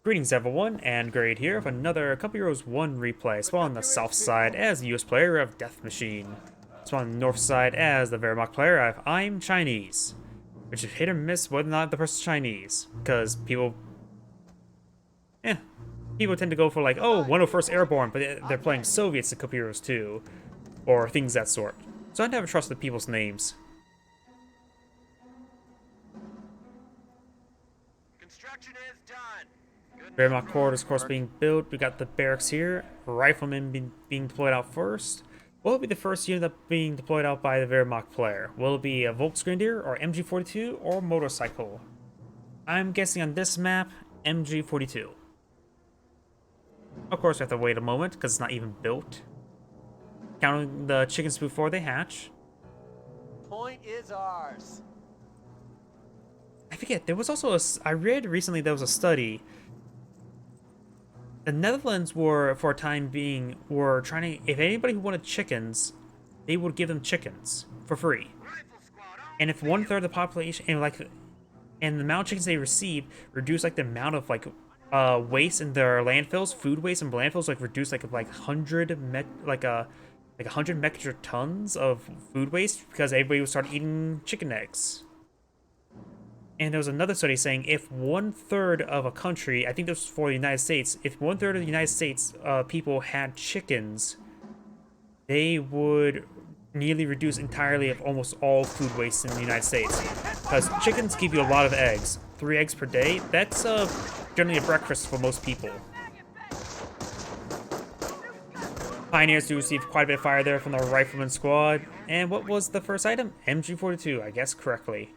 Greetings everyone, and Grade here with another Couple Heroes 1 replay. Spawn on the south side as the US player of Death Machine. Spawn on the north side as the Wehrmacht player of I'm Chinese. Which is hit or miss whether or not the person's Chinese. Because people tend to go for like, oh, 101st Airborne, but they're playing Soviets in Couple Heroes 2. Or things of that sort. So I never trust the people's names. Construction is done. Wehrmacht quarters, of course, being built. We got the barracks here. Riflemen being deployed out first. What will be the first unit being deployed out by the Wehrmacht player? Will it be a Volksgrenadier or MG42 or motorcycle? I'm guessing on this map, MG42. Of course, we have to wait a moment because it's not even built. Counting the chickens before they hatch. Point is ours. I forget, there was also I read recently there was a study. The Netherlands were, for a time being, were trying to, if anybody who wanted chickens, they would give them chickens for free. And if 1/3 of the population, and the amount of chickens they received reduced like the amount of waste in their landfills, food waste in landfills, like reduced like 100 metric tons of food waste because everybody would start eating chicken eggs. And there was another study saying if 1/3 of a country, I think this was for the United States, if 1/3 of the United States people had chickens, they would nearly reduce entirely of almost all food waste in the United States. Because chickens give you a lot of eggs. 3 eggs per day, that's generally a breakfast for most people. Pioneers do receive quite a bit of fire there from the Rifleman squad. And what was the first item? MG42, I guess correctly.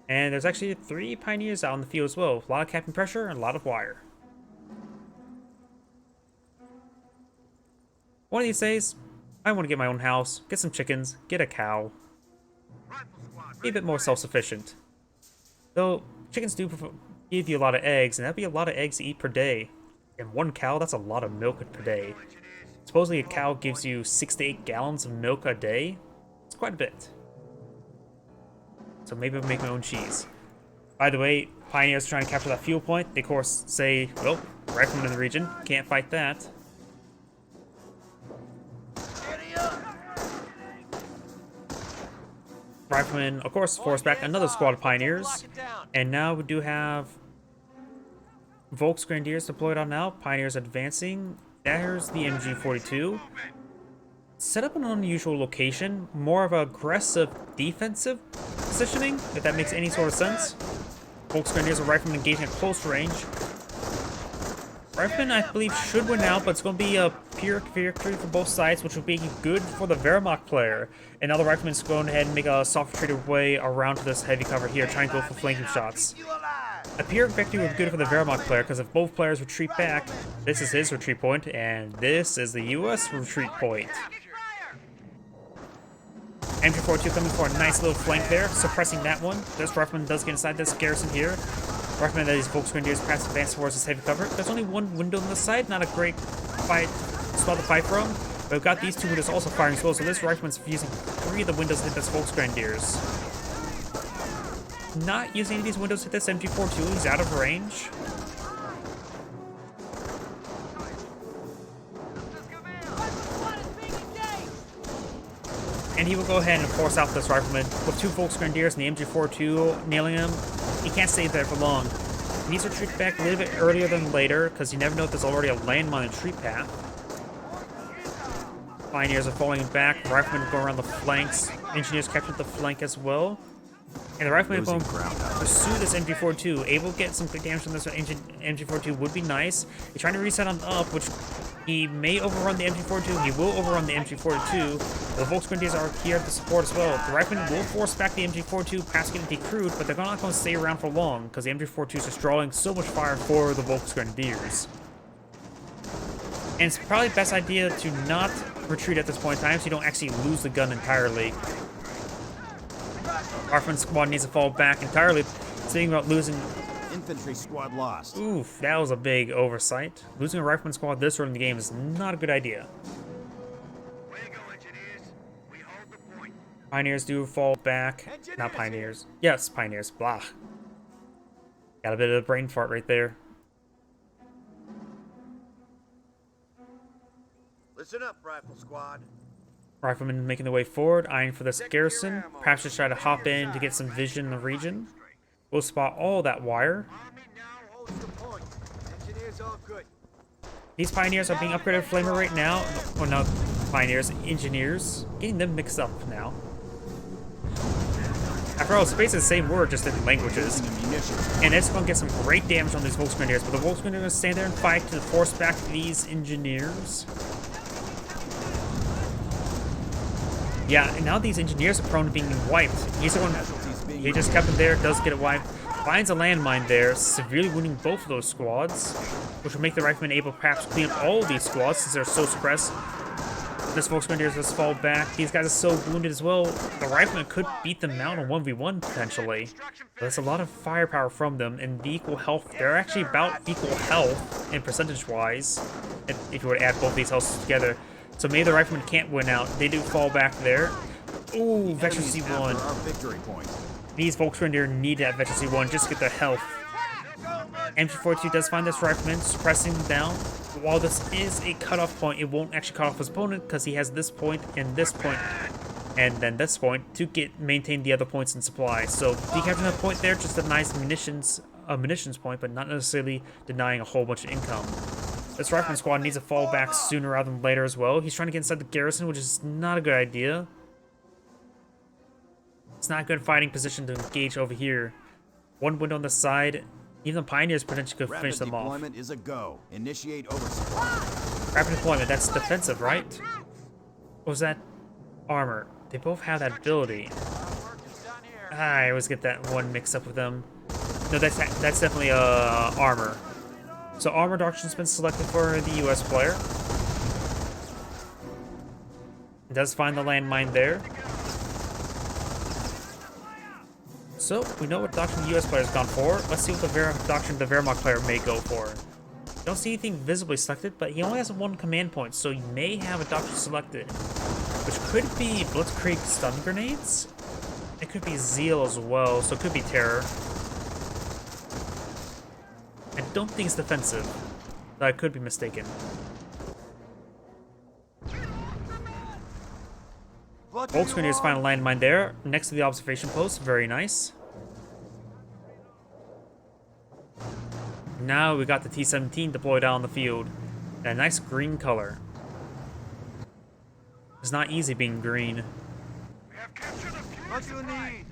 And there's actually 3 Pioneers out in the field as well. A lot of capping pressure and a lot of wire. One of these days, I want to get my own house, get some chickens, get a cow. Be a bit more self-sufficient. Though, chickens do give you a lot of eggs, and that'd be a lot of eggs to eat per day. And 1 cow, that's a lot of milk per day. Supposedly a cow gives you 6 to 8 gallons of milk a day. It's quite a bit. So maybe I'll make my own cheese. By the way, Pioneers trying to capture that fuel point. They of course say, well, Riflemen in the region, can't fight that. Riflemen, of course, force back another squad of Pioneers. And now we do have Volksgrenadiers deployed on now. Pioneers advancing. There's the MG42. Set up an unusual location, more of an aggressive defensive positioning, if that makes any sort of sense. Volksgrenadiers and Riflemen engaging at close range. Riflemen, I believe, should win out, but it's going to be a pure victory for both sides, which will be good for the Wehrmacht player. And now the Riflemen's going ahead and make a soft retreated way around to this heavy cover here, trying to go for flanking shots. A pure victory would be good for the Wehrmacht player, because if both players retreat back, this is his retreat point, and this is the US retreat point. MG42 coming for a nice little flank there, suppressing that one. This Rifleman does get inside this garrison here. Recommend that these Volksgrenadiers pass advance towards this heavy cover. There's only 1 window on the side, not a great spot to fight from. But we've got these 2 windows also firing as well, so this Rifleman's using 3 of the windows to hit this Volksgrenadiers. Not using any of these windows to hit this MG42, he's out of range. And he will go ahead and force out this Rifleman with 2 Volksgrenadiers and the MG42 nailing him. He can't stay there for long. He needs to retreat back a little bit earlier than later, because you never know if there's already a landmine retreat path. Pioneers are falling back, Riflemen going around the flanks, Engineers captured the flank as well. And the Riflemen going to pursue this MG42. Able to get some good damage from this MG42 would be nice. He's trying to reset on up, which he may overrun the MG42. He will overrun the MG42. The Volksgrenadiers are here to support as well. The Riflemen will force back the MG42 past getting decrewed, but they're not going to stay around for long because the MG42 is just drawing so much fire for the Volksgrenadiers. And it's probably the best idea to not retreat at this point in time so you don't actually lose the gun entirely. Rifleman squad needs to fall back entirely. Thinking about losing. Infantry squad lost. Oof, that was a big oversight. Losing a Rifleman squad this early in the game is not a good idea. Way to go, engineers. We hold the point. Pioneers do fall back. Not Pioneers. Yes, Pioneers. Blah. Got a bit of a brain fart right there. Listen up, rifle squad. Riflemen making their way forward, eyeing for this garrison. Perhaps just try to hop in to get some vision in the region. We'll spot all that wire. Army now holds the point. Engineers all good. These pioneers are being upgraded to flamer right now. Well, not pioneers, engineers. Getting them mixed up now. After all, it's basically the same word, just different languages. And it's going to get some great damage on these Volksgrenadiers, but the Volksgrenadiers are going to stand there and fight to force back these engineers. Yeah, and now these engineers are prone to being wiped. He just kept them there, does get it wiped. Finds a landmine there, severely wounding both of those squads, which will make the riflemen able to perhaps clean up all of these squads since they're so suppressed. This Volksgrenadiers just fall back. These guys are so wounded as well. The riflemen could beat them out on 1v1 potentially. But there's a lot of firepower from them and the equal health. They're actually about equal health in percentage-wise, if you were to add both these healths together. So maybe the riflemen can't win out. They do fall back there. Ooh, Veteran C1. These Volksgrenadiers need that Veteran C1 just to get their health. MG42 does find this rifleman, suppressing them down. While this is a cutoff point, it won't actually cut off his opponent because he has this point, and then this point to maintain the other points in supply. So decapturing that point there just denies munitions point, but not necessarily denying a whole bunch of income. This rifleman squad needs to fall back sooner rather than later as well. He's trying to get inside the garrison, which is not a good idea. It's not a good fighting position to engage over here. One window on the side. Even the pioneers potentially could finish them off. Rapid deployment is a go. Initiate oversupply. Rapid deployment, that's defensive, right? Or was that armor? They both have that ability. I always get that one mixed up with them. No, that's definitely armor. So armor doctrine's been selected for the US player. It does find the landmine there. So, we know what doctrine the US player's gone for. Let's see what the doctrine the Wehrmacht player may go for. Don't see anything visibly selected, but he only has one command point, so he may have a doctrine selected. Which could be Blitzkrieg stun grenades? It could be Zeal as well, so it could be Terror. I don't think it's defensive, but I could be mistaken. Volksgrenadiers find a landmine there, next to the observation post. Very nice. Now we got the T-17 deployed out on the field. And a nice green color. It's not easy being green. We have captured a few. What do you need?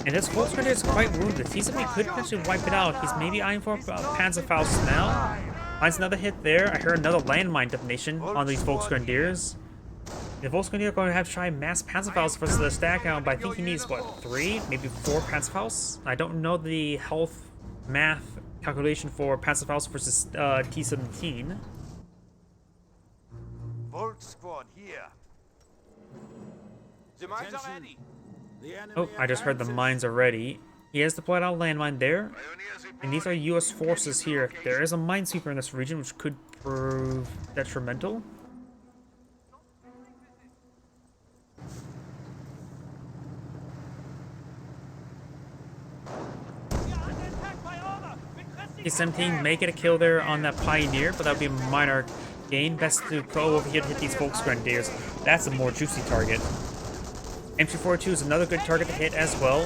And this Volksgrenadier is quite wounded. T-17 could potentially wipe it out. He's maybe eyeing for Panzerfaust now. Finds another hit there. I heard another landmine detonation on these Volksgrenadiers. The Volksgrenadier are going to have to try mass Panzerfaust versus the stack out, but I think he needs, what, 3, maybe 4 Panzerfausts? I don't know the health math calculation for Panzerfaust versus T-17. Volk squad here. The mines are ready. Oh, I just heard the mines are ready. He has deployed out a landmine there. And these are US forces here. There is a minesweeper in this region, which could prove detrimental. T-17 may get a kill there on that Pioneer, but that would be a minor gain. Best to go over here to hit these Volksgrenadiers. That's a more juicy target. MG42 is another good target to hit as well.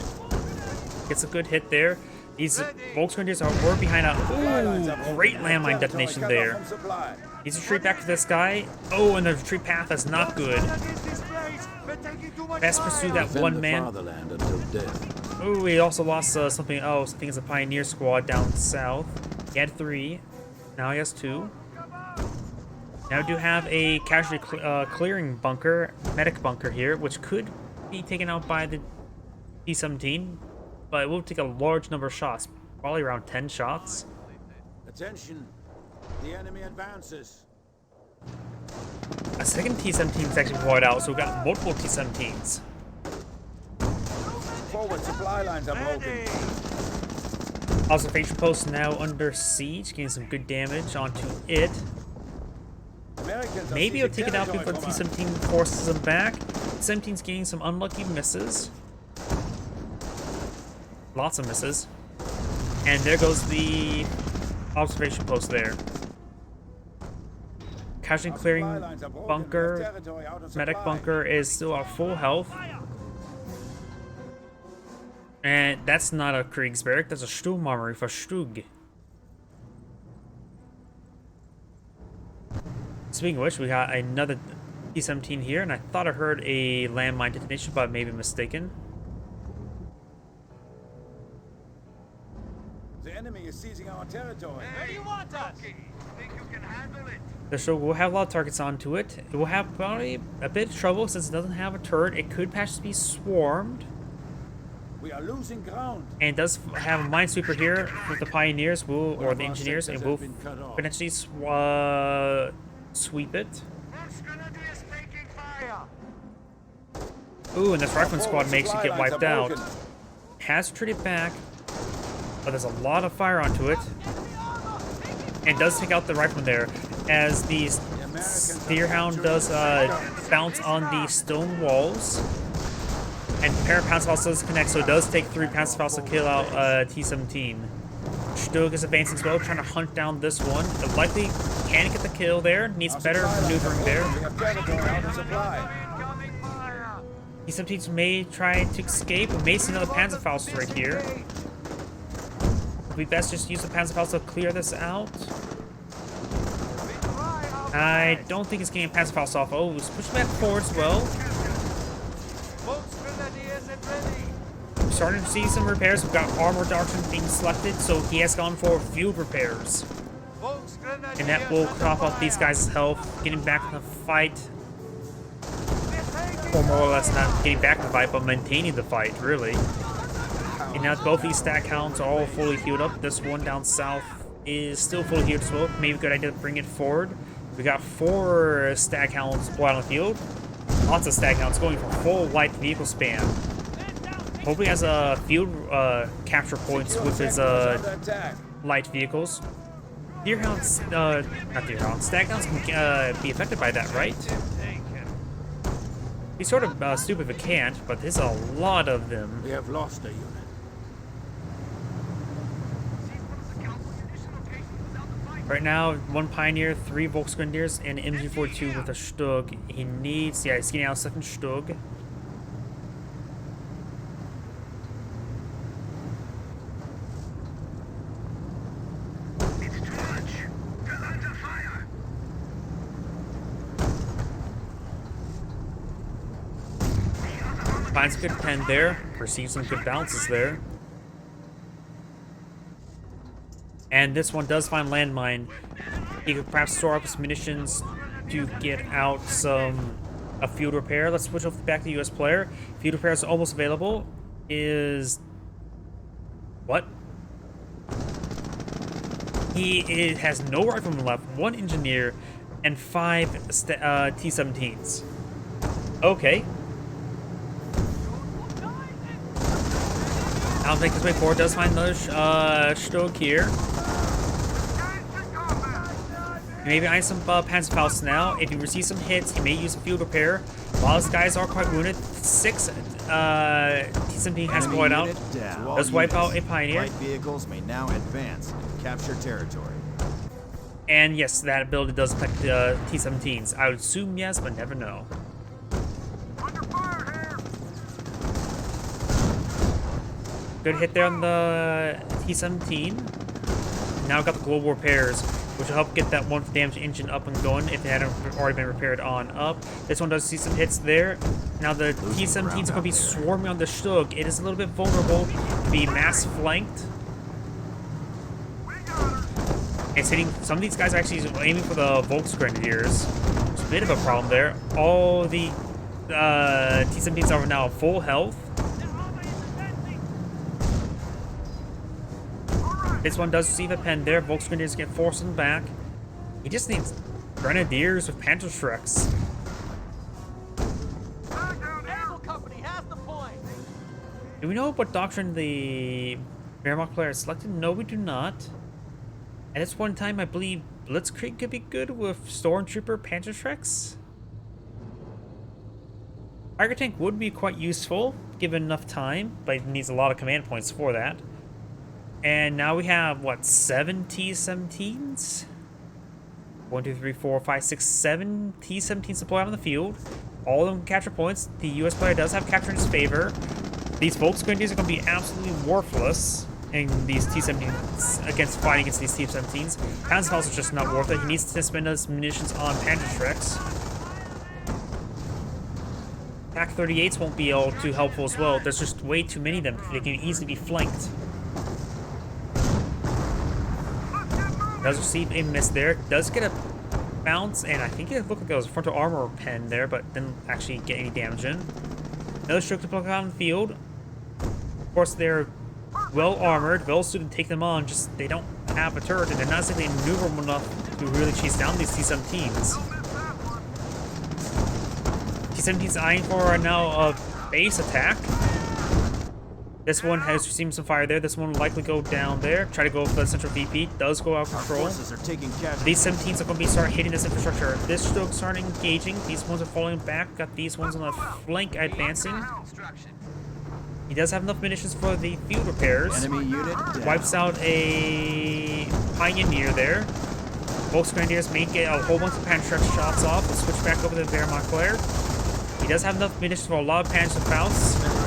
Gets a good hit there. These Volksgrenadiers were behind a great landmine detonation there. He's retreat back to this guy. Oh, and the retreat path is not good. Best pursue that one man. Oh, he also lost something. Oh, something is a Pioneer squad down south. He had 3. Now he has 2. Now we do have a casualty clearing bunker, medic bunker here, which could be taken out by the T-17, but it will take a large number of shots, probably around 10 shots. Attention, the enemy advances. A second T-17 is actually deployed out, so we've got multiple T-17s. Forward supply lines are broken. Observation post now under siege, getting some good damage onto it. Maybe it'll take it out before the T-17 forces him back. T-17's getting some unlucky misses. Lots of misses. And there goes the observation post there. casualty Our clearing supply lines are broken. We have bunker, territory out of medic supply. bunker is still at full health. And that's not a Kriegsberg, that's a Sturmarmory for Stug. Speaking of which, we got another T-17 here, and I thought I heard a landmine detonation, but I may be mistaken. The enemy is seizing our territory. Where do you want us? Think you can handle it? The show will have a lot of targets onto it. It will have probably a bit of trouble since it doesn't have a turret. It could possibly be swarmed. We are losing ground. And it does have a minesweeper here with the pioneers, or the engineers, and will potentially sweep it. Volksgrenadiers taking fire. Ooh, and this rifleman squad Forward makes it supply get lines wiped are out. broken. Has retreated back, but there's a lot of fire onto it. And does take out the rifleman there, as the Steerhound does bounce on the stone walls. And Parapanzerfaust does connect, so it does take 3 Panzerfausts to kill out T-17. Stug is advancing as well, trying to hunt down this one. It likely can get the kill there, needs Our better supply lines are maneuvering there. broken. We have territory out of supply. Incoming fire. T-17s may try to escape, we may see another Panzerfaust right here. We best just use the Panzerfaust to clear this out. I don't think it's getting Panzerfaust off. Oh, let's push back forward as well. Volksgrenadiers at ready. We're starting to see some repairs. We've got armor doctrine being selected, so he has gone for field repairs. Volksgrenadiers And that will under crop up fire. these guys' health, getting back in the fight. Or more or less not getting back in the fight, but maintaining the fight, really. And now both these stack hounds are all fully healed up. This one down south is still fully healed as well. Maybe a good idea to bring it forward. We got 4 stag hounds deployed on the field. Lots of stag hounds going for full light vehicle span. Hopefully has a field capture points with his Under attack. light vehicles. Deerhounds, not deerhounds, stag hounds can be affected by that, right? Be sort of stupid if it can't, but there's a lot of them. We have lost a unit. Right now, 1 Pioneer, 3 Volksgrenadiers, and an MG42 with a Stug. He needs, yeah, he's getting out a second Stug. It's too much. They're under fire. Finds a good pen there, receives some good bounces there. And this one does find landmine. He could perhaps store up his munitions to get out a field repair. Let's switch over back to the US player. Field repair is almost available. Is what? He has no rifleman left, 1 engineer, and 5 T-17s. Okay. I'll make his way forward. Does find another Stug here. Maybe I some Panzerfaust now. If he receives some hits, he may use a field repair. A lot of these guys are quite wounded. 6 T-17 has deployed out. Does wipe out a Pioneer. Light vehicles may now advance and capture territory. And yes, that ability does affect the T-17s. I would assume yes, but never know. Under fire here. Good hit there on the T-17. Now we've got the global repairs, which will help get that 1 damaged engine up and going if it hadn't already been repaired on up. This one does see some hits there. Now the T-17s are going to be swarming on the Stug. It is a little bit vulnerable to be mass flanked. It's hitting, some of these guys are actually aiming for the Volksgrenadiers. It's a bit of a problem there. All the T-17s are now full health. This one does receive a pen there. Volksgrenadiers get forced him back. He just needs Grenadiers with Panzerschrecks. Naval company has the point. Do we know what doctrine the Wehrmacht player has selected? No, we do not. At this point in time, I believe Blitzkrieg could be good with Stormtrooper Panzerschrecks. Tiger Tank would be quite useful, given enough time, but it needs a lot of command points for that. And now we have, what, 7 T-17s? 1, 2, 3, 4, 5, 6, 7 T-17s deployed on the field. All of them capture points. The U.S. player does have capture in his favor. These Volksgrenadiers are going to be absolutely worthless in these T-17s against fighting against these T-17s. Panzerfaust is just not worth it. He needs to spend his munitions on Panzerschrecks. TAC-38s won't be all too helpful as well. There's just way too many of them. They can easily be flanked. Does receive a miss there. Does get a bounce, and I think it looked like it was a frontal armor pen there, but didn't actually get any damage in. Another stroke to block out on the field. Of course, they're well armored, well suited to take them on, just they don't have a turret, and they're not exactly maneuverable enough to really chase down these T-17s. T-17's eyeing for right now a base attack. This one has received some fire there. This one will likely go down there. Try to go for the central VP. Does go out of control. Forces are taking These 17s are going to be start hitting this infrastructure. This stroke starting engaging. These ones are falling back. Got these ones on the flank advancing. He does have enough munitions for the field repairs. Enemy unit down. Wipes out a Pioneer there. Volksgrenadiers may get a whole bunch of Panzerschreck shots off. We'll switch back over to the Wehrmacht. He does have enough munitions for a lot of Panzerfaust.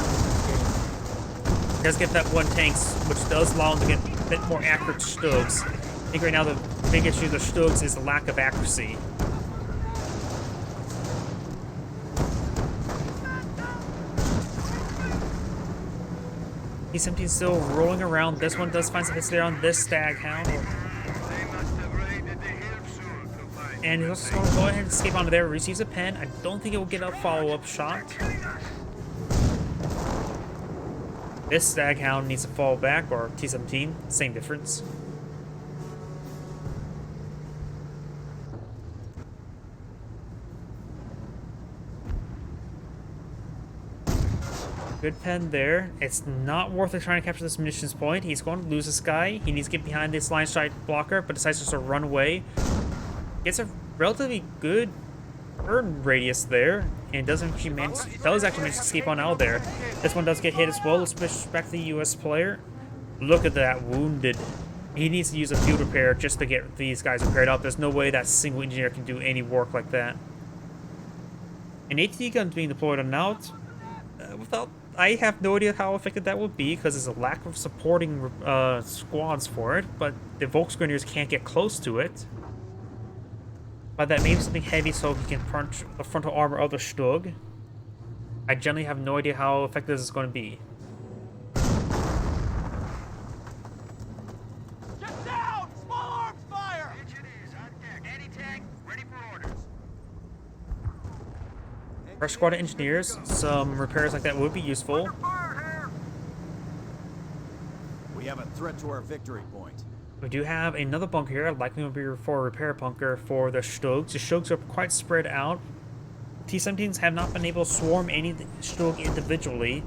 He does get that one tanks, which does allow him to get a bit more accurate Stugs. I think right now the big issue with the Stugs is the lack of accuracy. T-17 is still rolling around. This one does find some hits there on this Staghound. And he's also going to go ahead and escape onto there. Receives a pen. I don't think it will get a follow-up shot. This Staghound needs to fall back, or T-17, same difference. Good pen there. It's not worth it trying to capture this munitions point. He's going to lose this guy. He needs to get behind this line strike blocker, but decides just to run away. Gets a relatively good burn radius there, and does actually manage to escape on out there. This one does get hit as well. Let's switch back to the U.S. player. Look at that, wounded. He needs to use a field repair just to get these guys repaired up. There's no way that single engineer can do any work like that. An AT gun being deployed on out. I have no idea how effective that would be because there's a lack of supporting squads for it, but the Volksgrenadiers can't get close to it. But that may be something heavy so he can punch the frontal armor of the Stug. I generally have no idea how effective this is going to be. Get down! Small arms fire! Engineers on deck. Anti-tank, ready for orders. Fresh squad of engineers, some repairs like that would be useful. We have a threat to our victory point. We do have another bunker here, likely will be for a repair bunker for the Stugs. The Stugs are quite spread out. T-17s have not been able to swarm any Stug individually.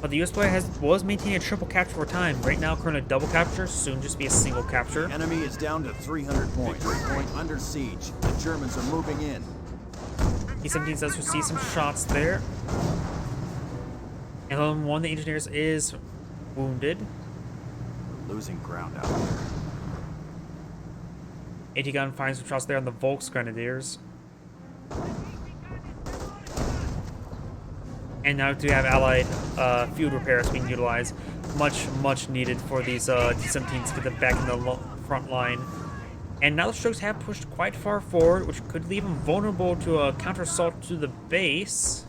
But the US player was maintaining a triple capture for time. Right now, currently double capture, soon just be a single capture. Enemy is down to 300 points. Victory point under siege. The Germans are moving in. T-17 does receive some shots there. And one of the engineers is wounded. Losing ground out there. AT gun finds some shots there on the Volksgrenadiers. And now we have allied field repairs being utilized. Much needed for these T-17s to get them back in the front line. And now the Stugs have pushed quite far forward, which could leave them vulnerable to a counter-assault to the base.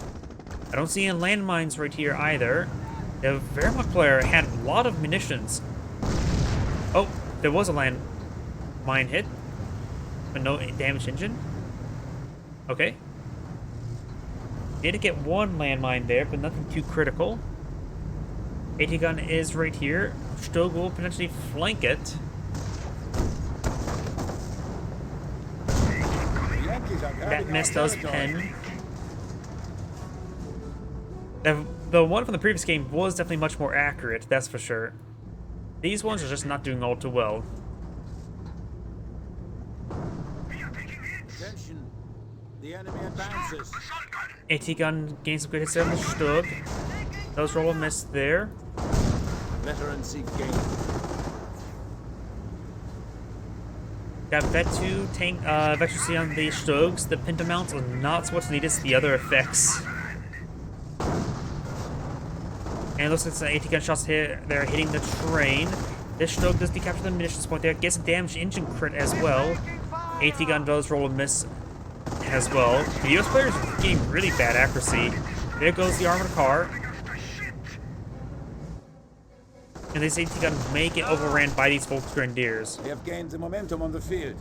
I don't see any landmines right here either. The Wehrmacht player had a lot of munitions. Oh, there was a landmine hit, but no damage engine. Okay. Did get one landmine there, but nothing too critical. AT gun is right here. Stug will potentially flank it. That miss does pen. The one from the previous game was definitely much more accurate, that's for sure. These ones are just not doing all too well. Attention. The enemy advances. AT gun gains some good hits there on the Stug. Does roll a miss there. Veteran seek gain. Got Vet 2 tank, Vector C on the Stugs. The Pinta mounts are not what's needed, it's the other effects. And it looks like some AT gun shots here. They're hitting the train. This Stug does decapture the munitions point there. Gets a damaged engine crit as well. AT gun does roll a miss as well. The US players are getting really bad accuracy. There goes the armored car. And this AT gun may get overran by these Volksgrenadiers. We have gained the momentum on the field.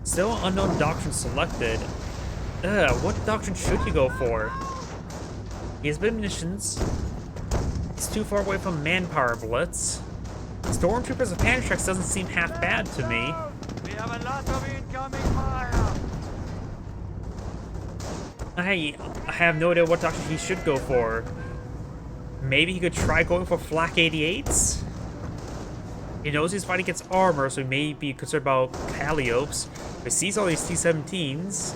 Still unknown doctrine selected. What doctrine should you go for? He has been munitions. He's too far away from manpower blitz. Stormtroopers of Pantrex doesn't seem half bad to me. We have a lot of incoming fire. I have no idea what doctrine he should go for. Maybe he could try going for flak 88s? He knows he's fighting against armor, so he may be concerned about Calliopes. He sees all these T-17s,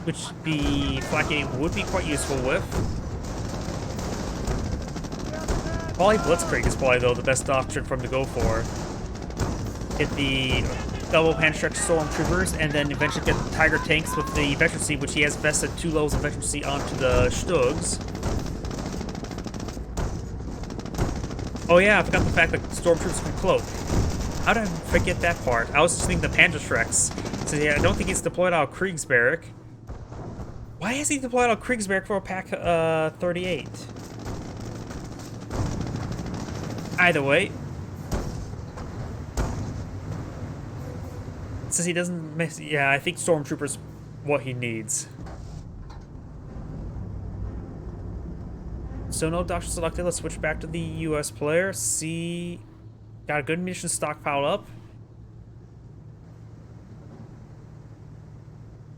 which the flak 88 would be quite useful with. Probably Blitzkrieg is probably, though, the best doctrine for him to go for. Get the double Pantrex Stormtroopers, and then eventually get the Tiger tanks with the Veteran C, which he has vested 2 levels of Veteran C onto the Stugs. Oh yeah, I forgot the fact that Stormtroopers can cloak. How did I forget that part? I was just thinking the Pantrex. So yeah, I don't think he's deployed out of Kriegsberg. Why has he deployed out of Kriegsberg for a Pack 38? Either way. Since he doesn't miss, yeah, I think Stormtroopers what he needs. So no doctrine selected. Let's switch back to the US player. C got a good munition stockpile up.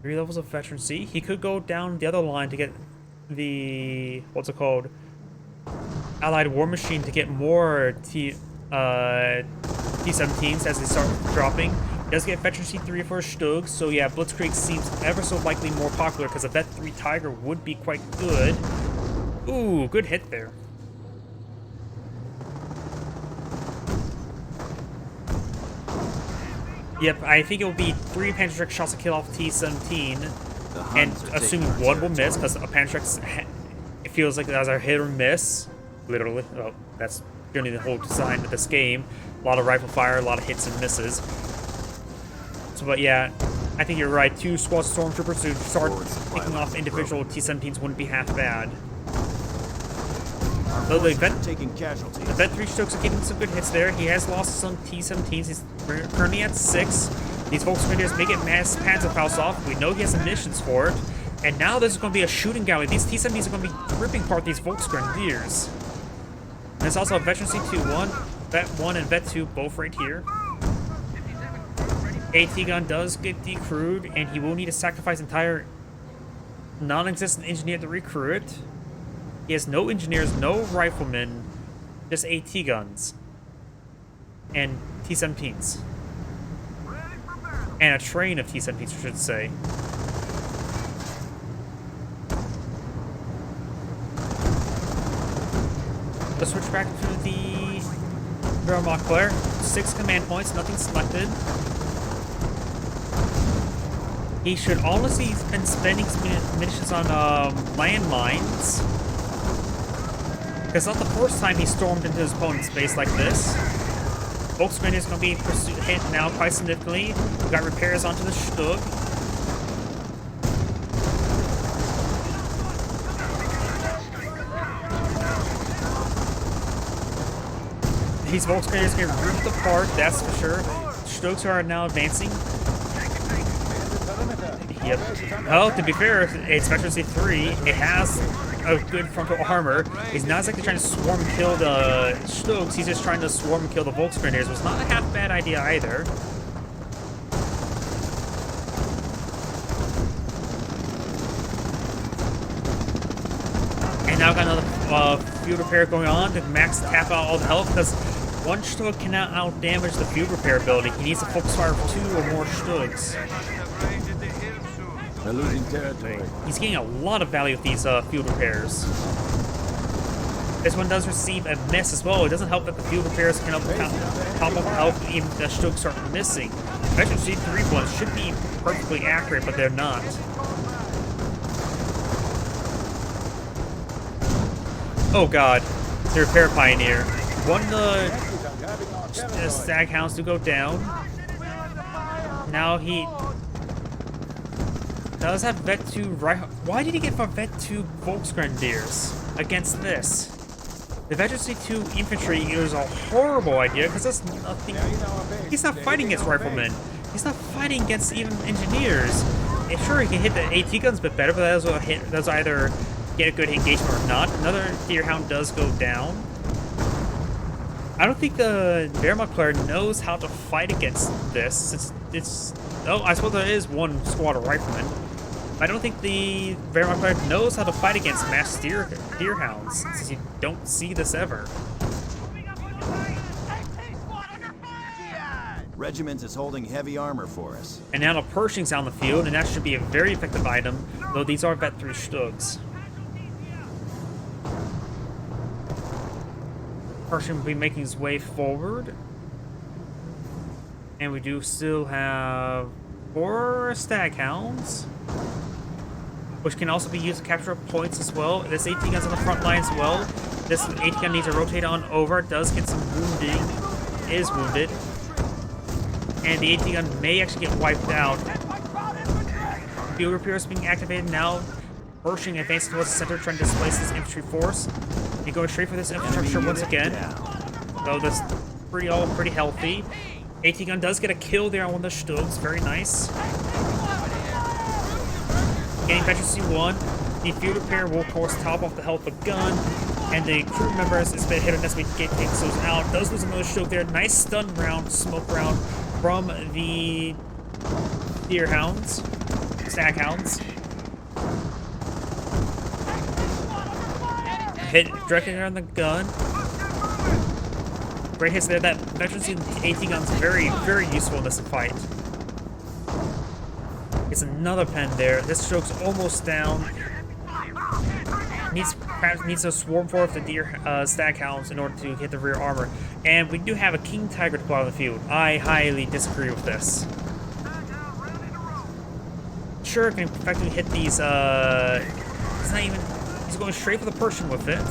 3 levels of Veteran C. He could go down the other line to get the what's it called? Allied War Machine to get more T-17s as they start dropping. He does get Veteran C3 for Stug, so yeah, Blitzkrieg seems ever so likely more popular because a Vet 3 Tiger would be quite good. Ooh, good hit there. Yep, I think it will be 3 Pantrex shots to kill off T-17, and assuming one will miss, because a Pantrex, it feels like that's a hit or miss, literally. Oh, that's generally the whole design of this game. A lot of rifle fire, a lot of hits and misses. So, but yeah, I think you're right. 2 squads of Stormtroopers to start picking off individual T-17s wouldn't be half bad. Though the Vet 3 Stokes are getting some good hits there. He has lost some T-17s. He's currently at 6. These Volksgrenadiers may get mass Panzerfaust off. We know he has munitions for it. And now this is going to be a shooting gallery. These T-17s are going to be ripping apart these Volksgrenadiers. And there's also a Veteran C2-1, Vet 1, and Vet 2 both right here. AT gun does get decrewed, and he will need to sacrifice entire non-existent engineer to recrew it. He has no engineers, no riflemen, just AT guns. And T-17s. And a train of T-17s, I should say. Let's switch back to the Wehrmacht player. 6 command points, nothing selected. He should honestly have been spending some munitions on landmines. Because it's not the first time he stormed into his opponent's base like this. Volksgrenadier is going to be hit now quite significantly. We got repairs onto the Stug. These Volksgrenadiers get ripped apart, that's for sure. Stugs are now advancing. Yep. Well, to be fair, it's Veteran C3. It has a good frontal armor. He's not exactly trying to swarm and kill the Stugs, he's just trying to swarm and kill the Volksgrenadiers, which is not a half bad idea either. And now got another field repair going on to max tap out all the health, because one Stug cannot out-damage the field repair ability. He needs to focus fire for 2 or more Stugs. They're losing territory. He's getting a lot of value with these field repairs. This one does receive a miss as well. It doesn't help that the field repairs can top off health even if the Stugs start missing. Veteran C3 ones should be perfectly accurate, but they're not. Oh god, the repair pioneer. One stag hounds to go down. Now he does have Vet 2 right. Why did he get for Vet 2 Volksgrenadiers against this? The Veteran C2 infantry is a horrible idea because that's nothing. He's not fighting against riflemen. He's not fighting against even engineers. And sure, he can hit the AT guns a bit better, but that's either get a good engagement or not. Another Deerhound does go down. I don't think the Wehrmacht player knows how to fight against this. Oh, I suppose there is one squad of riflemen. I don't think the Wehrmacht player knows how to fight against mass Deerhounds, since you don't see this ever. Regiment is holding heavy armor for us. And now the Pershing's on the field, and that should be a very effective item, though these are Vet 3 Stugs. Pershing will be making his way forward. And we do still have 4 Staghounds, which can also be used to capture points as well. This AT gun's on the front line as well. This AT gun needs to rotate on over. Does get some wounding. Is wounded. And the AT gun may actually get wiped out. Field repair is being activated now. Pershing advances towards the center, trying to displace this infantry force. You're going straight for this infrastructure once again. So this pretty healthy. AT gun does get a kill there on one of the Stugs. Very nice. Getting Veteran C1. The field repair will, of course, top off the health of the gun. And the crew members is been hit or we get takes those out. Does lose another Stug there. Nice stun round, smoke round from the Deerhounds. Staghounds. Hit directly around the gun. Great hits there. That Veteran C AT gun's very, very useful in this fight. It's another pen there. This Stug's almost down. Needs to swarm forward the Staghounds in order to hit the rear armor. And we do have a King Tiger to put on the field. I highly disagree with this. Sure, it can effectively hit these. It's not even. He's going straight for the Pershing with it.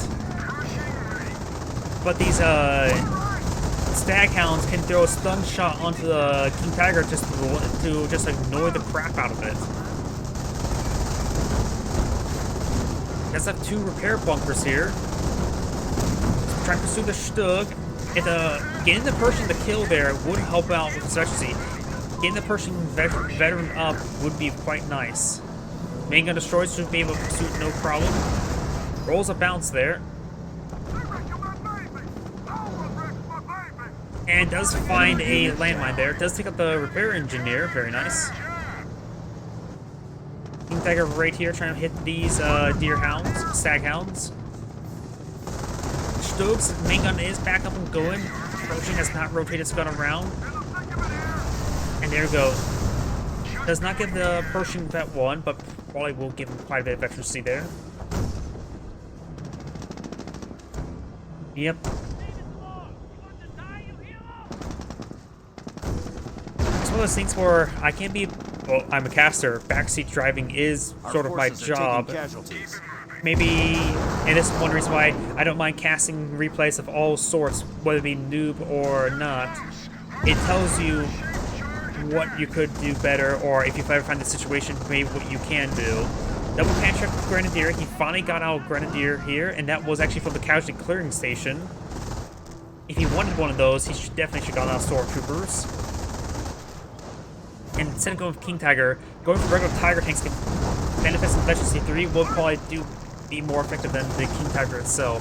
But these Staghounds can throw a stun shot onto the King Tiger just to annoy the crap out of it. Does have 2 repair bunkers here. Trying to pursue the Stug. Getting the Pershing to kill there would help out with this efficiency. Getting the Pershing veteran up would be quite nice. Main gun destroyed should be able to pursue it no problem. Rolls a bounce there. And does find a landmine there. Does take out the repair engineer. Very nice. King Tiger right here trying to hit these Deerhounds, Staghounds. Stokes' main gun is back up and going. Pershing has not rotated his gun around. And there we go. Does not give the Pershing Vet 1, but probably will give him quite a bit of veterancy there. Yep. It's one of those things where I can't be. Well, I'm a caster. Backseat driving is sort of my job. Maybe, and this is one reason why I don't mind casting replays of all sorts, whether it be noob or not. It tells you what you could do better, or if you ever find the situation, maybe what you can do. Double pan check with Grenadier. He finally got out Grenadier here, and that was actually from the casualty clearing station. If he wanted one of those, he definitely should have gotten out Stormtroopers. And instead of going with King Tiger, going for regular Tiger tanks can benefit some efficiency 3 will probably be more effective than the King Tiger itself.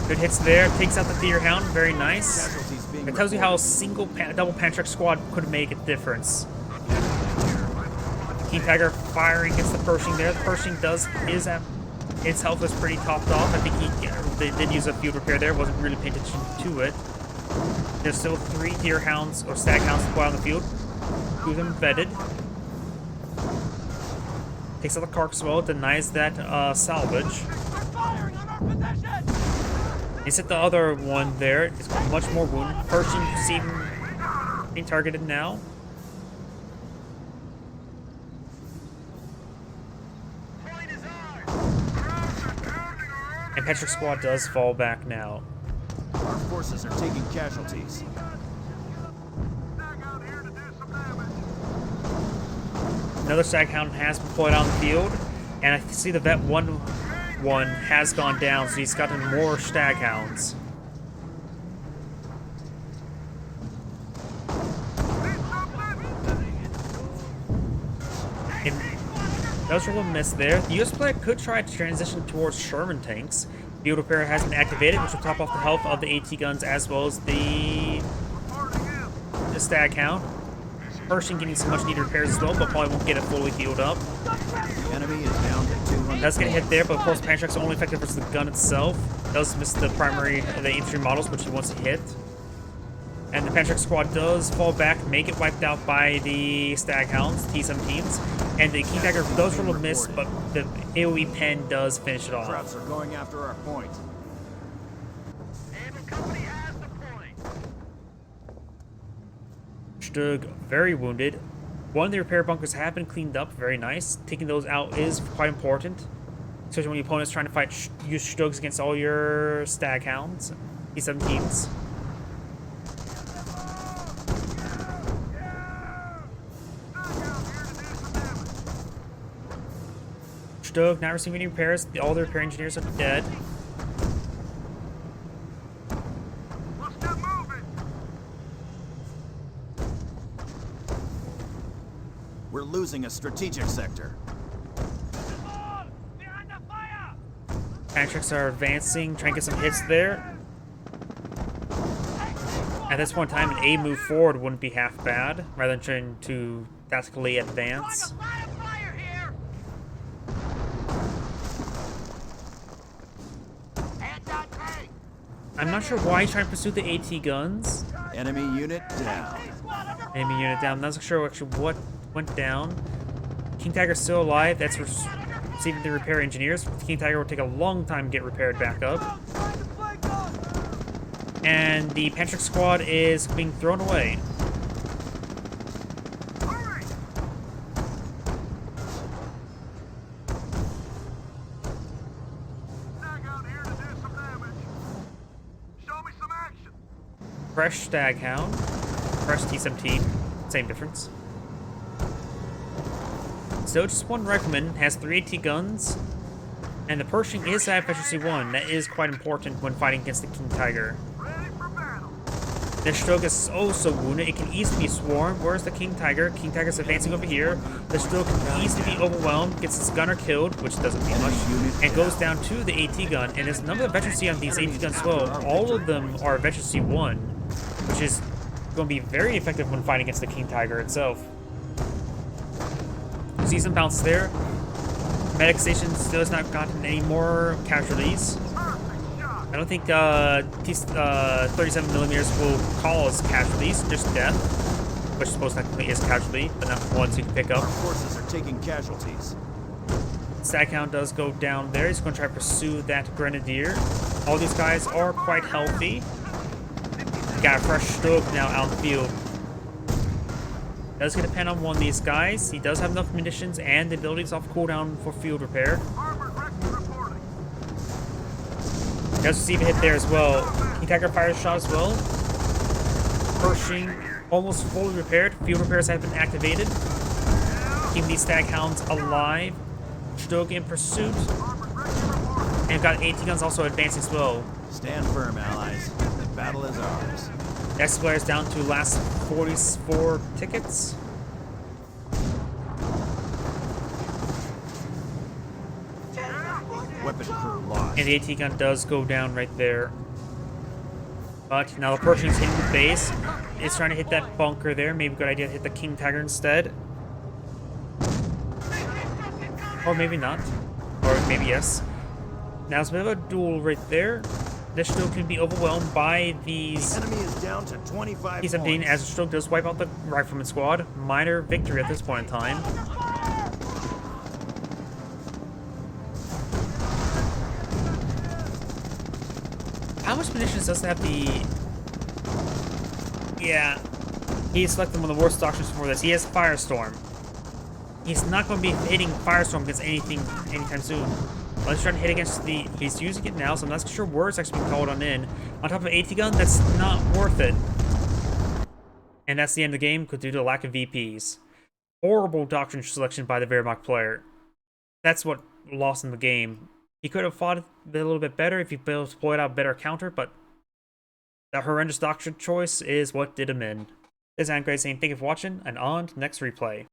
Good hits there, takes out the Deerhound, very nice. It tells you how a single double Pantrek squad could make a difference. King Tiger firing against the Pershing there. The Pershing is at its health is pretty topped off. I think they did use a field repair there. Wasn't really paying attention to it. There's still 3 Deerhounds or Staghounds to put on the field. 2 of them vetted. Takes out the carcass well, denies that salvage. He's hit the other one there. It's got much more wound. Pershing being targeted now. And Petrick Squad does fall back now. Our forces are taking casualties. Another Staghound has been deployed on the field, and I see the Vet 1 has gone down, so he's gotten more Staghounds. And that was a little miss there. The US player could try to transition towards Sherman tanks. Field repair has been activated, which will top off the health of the AT guns as well as the Staghound. Pershing getting some much needed repairs as well, but probably won't get it fully healed up. The enemy is down to 200. Does get hit there, but of course Pantrax are only effective versus the gun itself. Does miss the infantry models, which he wants to hit. And the Pantrax squad does fall back, make it wiped out by the Staghounds, T-17s. And the King Tiger does roll a miss, but the AoE pen does finish it off. Krauts are going after our point. Naval Company has the point. Stug very wounded. One of the repair bunkers have been cleaned up, very nice. Taking those out is quite important, especially when your opponent's trying to use Stugs against all your Staghounds, T-17s. Stug not receiving any repairs. All the repair engineers are dead. Let's get moving. We're losing a strategic sector. Behind the fire. Pantrax are advancing, trying to get some hits there. At this point in time, an A move forward wouldn't be half bad, rather than trying to tactically advance. A lot of fire here. Anti-tank. I'm not sure why he's trying to pursue the AT guns. Enemy unit down. Enemy unit down. I'm not sure actually what went down. King Tiger's still alive. That's receiving the repair engineers. King Tiger will take a long time to get repaired back up. And the Pantrax squad is being thrown away. Hurry. Stag out here to do some damage. Show me some action. Fresh Staghound. Fresh T-17. Same difference. So just one rifleman has 3 AT guns. And the Pershing is at efficiency 1. That is quite important when fighting against the King Tiger. Ready for battle. The Stug is also wounded. It can easily be swarmed. Where's the King Tiger? King Tiger's advancing over here. The Stug can easily be overwhelmed. Gets his gunner killed, which doesn't mean much. And goes down to the AT gun. And there's a number of veterancy on these AT guns as well. All of them are veterancy 1, which is going to be very effective when fighting against the King Tiger itself. See some bounce there. Medic station still has not gotten any more casualties. I don't think 37mm will cause casualties, just death, which most likely is casualty, but not ones you can pick up. Our forces are taking casualties. Staghound does go down there. He's going to try to pursue that Grenadier. All these guys are quite healthy. Got a fresh Stug now out in the field. Does get a pen on one of these guys. He does have enough munitions and the abilities off cooldown for field repair. Armored wreck reporting. Does receive a hit there as well. King Tiger fires a shot as well. Pershing almost fully repaired. Field repairs have been activated. Keeping these Staghounds alive. Stug in pursuit. And got AT guns also advancing as well. Stand firm, allies. The battle is ours. Next player is down to last 44 tickets. Weapon crew lost. And the AT gun does go down right there. But now the Pershing's hitting the base. It's trying to hit that bunker there. Maybe a good idea to hit the King Tiger instead. Or maybe not. Or maybe yes. Now it's a bit of a duel right there. This Stug can be overwhelmed by these Enemy is down to 25 T-17 points. as the Stug does wipe out the Rifleman squad. Minor victory at this point in time. How much munitions does have the... Yeah. He selected one of the worst doctrines for this. He has Firestorm. He's not going to be hitting Firestorm against anything anytime soon. Let's try to hit against the... He's using it now, so I'm not sure where it's actually being called on in. On top of an AT gun, that's not worth it. And that's the end of the game due to the lack of VPs. Horrible doctrine selection by the Wehrmacht player. That's what lost in the game. He could have fought a little bit better if he deployed out a better counter, but that horrendous doctrine choice is what did him in. This is Andrew saying thank you for watching, and on to next replay.